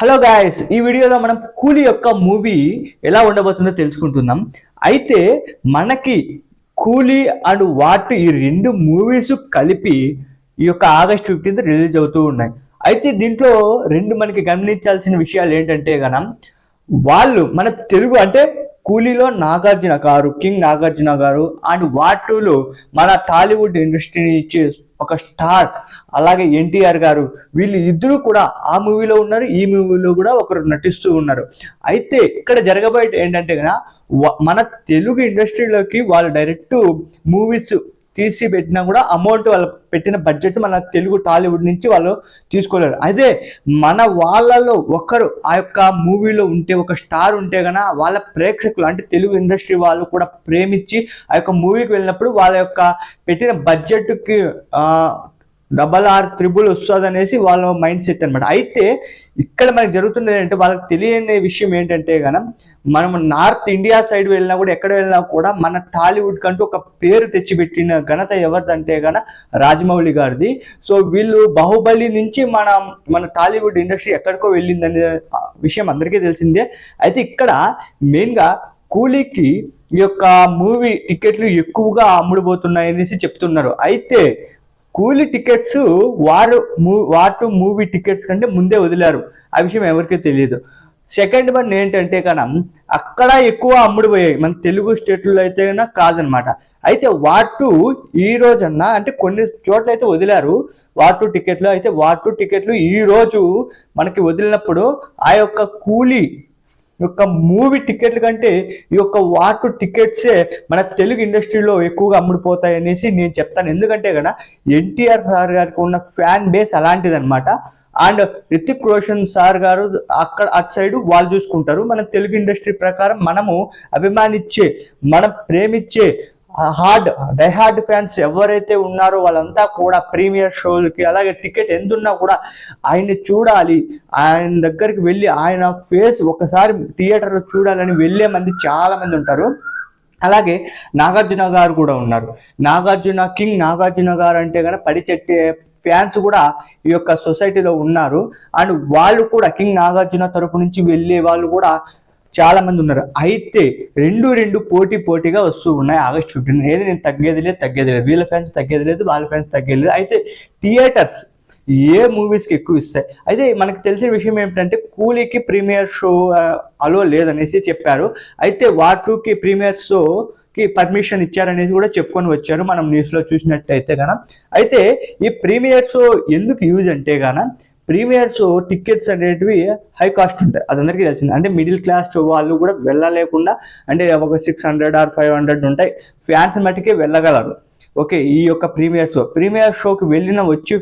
Hello guys, ఈ వీడియోలో మనం కూలీ యొక్క మూవీ ఎలా ఉండబోతుందో తెలుసుకుంటున్నాం. అయితే మనకి కూలీ అండ్ వాట్ ఈ రెండు మూవీస్ కలిపి ఈ యొక్క ఆగస్ట్ 15th రిలీజ్ అవుతూ ఉన్నాయి. అయితే దీంట్లో రెండు మనకి గమనించాల్సిన విషయాలు ఏంటంటే వాళ్ళు మన తెలుగు అంటే కూలీలో నాగార్జున గారు, కింగ్ నాగార్జున గారు, అండ్ వాటులో మన టాలీవుడ్ ఇండస్ట్రీని ఇచ్చే ఒక స్టార్ అలాగే ఎన్టీఆర్ గారు, వీళ్ళు ఇద్దరు కూడా ఆ మూవీలో ఉన్నారు, ఈ మూవీలో కూడా ఒకరు నటిస్తూ ఉన్నారు. అయితే ఇక్కడ జరగబోయేది ఏంటంటే మన తెలుగు ఇండస్ట్రీలోకి వాళ్ళు డైరెక్ట్ మూవీస్ తీసి పెట్టినా కూడా అమౌంట్ వాళ్ళు పెట్టిన బడ్జెట్ మన తెలుగు టాలీవుడ్ నుంచి వాళ్ళు తీసుకోలేరు. అదే మన వాళ్ళలో ఒకరు ఆ యొక్క మూవీలో ఉంటే, ఒక స్టార్ ఉంటే వాళ్ళ ప్రేక్షకులు అంటే తెలుగు ఇండస్ట్రీ వాళ్ళు కూడా ప్రేమించి ఆ యొక్క మూవీకి వెళ్ళినప్పుడు వాళ్ళ యొక్క పెట్టిన బడ్జెట్కి RRR వస్తుంది అనేసి వాళ్ళ మైండ్ సెట్ అనమాట. అయితే ఇక్కడ మనకి జరుగుతున్నది ఏంటంటే వాళ్ళకి తెలియని విషయం ఏంటంటే మనం నార్త్ ఇండియా సైడ్ వెళ్ళినా కూడా ఎక్కడ వెళ్ళినా కూడా మన టాలీవుడ్ కంటూ ఒక పేరు తెచ్చిపెట్టిన ఘనత ఎవరిదంటే రాజమౌళి గారిది. సో వీళ్ళు బాహుబలి నుంచి మన టాలీవుడ్ ఇండస్ట్రీ ఎక్కడికో వెళ్ళిందనే విషయం అందరికీ తెలిసిందే. అయితే ఇక్కడ మెయిన్గా కూలీకి ఈ యొక్క మూవీ టికెట్లు ఎక్కువగా అమ్ముడుపోతున్నాయి అనేసి చెప్తున్నారు. అయితే కూలీ టికెట్స్ వాటు మూవీ టికెట్స్ కంటే ముందే వదిలారు. ఆ విషయం ఎవరికీ తెలియదు. సెకండ్ వన్ ఏంటంటే అక్కడ ఎక్కువ అమ్ముడుపోయాయి, మన తెలుగు స్టేట్లో అయితే కాదనమాట. అయితే వాటు ఈ రోజన్నా అంటే కొన్ని చోట్ల అయితే వదిలారు వాటు టికెట్లు. అయితే వాటు టికెట్లు ఈ రోజు మనకి వదిలినప్పుడు ఆ యొక్క కూలీ యొక్క మూవీ టికెట్ల కంటే ఈ యొక్క వాటు టికెట్సే మన తెలుగు ఇండస్ట్రీలో ఎక్కువగా అమ్ముడుపోతాయి అనేసి నేను చెప్తాను. ఎందుకంటే ఎన్టీఆర్ సార్ గారికి ఉన్న ఫ్యాన్ బేస్ అలాంటిదన్నమాట. అండ్ రితిక్ రోషన్ సార్ గారు అక్కడ అటు సైడ్ వాళ్ళు చూసుకుంటారు. మన తెలుగు ఇండస్ట్రీ ప్రకారం మనము అభిమానించే, మనం ప్రేమించే డైహార్డ్ ఫ్యాన్స్ ఎవరైతే ఉన్నారో వాళ్ళంతా కూడా ప్రీమియర్ షోలకి అలాగే టికెట్ ఎందున్నా కూడా ఆయన్ని చూడాలి, ఆయన దగ్గరికి వెళ్ళి ఆయన ఫేస్ ఒకసారి థియేటర్లో చూడాలని వెళ్ళే మంది చాలా మంది ఉంటారు. అలాగే నాగార్జున గారు కూడా ఉన్నారు. కింగ్ నాగార్జున గారు అంటే పడి చెట్టే ఫ్యాన్స్ కూడా ఈ యొక్క సొసైటీలో ఉన్నారు. అండ్ వాళ్ళు కూడా కింగ్ నాగార్జున తరపు నుంచి వెళ్ళే వాళ్ళు కూడా చాలా మంది ఉన్నారు. అయితే రెండు పోటీగా వస్తూ ఉన్నాయి ఆగస్ట్ 15. ఏది నేను తగ్గేది లేదు, వీళ్ళ ఫ్యాన్స్ తగ్గేది లేదు, వాళ్ళ ఫ్యాన్స్ తగ్గేది లేదు. అయితే థియేటర్స్ ఏ మూవీస్కి ఎక్కువ ఇస్తాయి. అయితే మనకు తెలిసిన విషయం ఏంటంటే కూలీకి ప్రీమియర్ షో అలో లేదనేసి చెప్పారు. అయితే వాటుకి ప్రీమియర్ షోకి పర్మిషన్ ఇచ్చారనేసి కూడా చెప్పుకొని వచ్చారు మనం న్యూస్లో చూసినట్టయితే అయితే ఈ ప్రీమియర్ షో ఎందుకు యూజ్ అంటే ప్రీమియర్ షో టికెట్స్ అనేటివి హై కాస్ట్ ఉంటాయి, అది అందరికీ తెలిసింది. అంటే మిడిల్ క్లాస్ షో వాళ్ళు కూడా వెళ్ళలేకుండా అంటే ఒక 600 or 500 ఉంటాయి ఫ్యాన్స్ మటుకే వెళ్ళగలరు. ఓకే, ఈ యొక్క ప్రీమియర్ షోకి వెళ్ళిన వచ్చి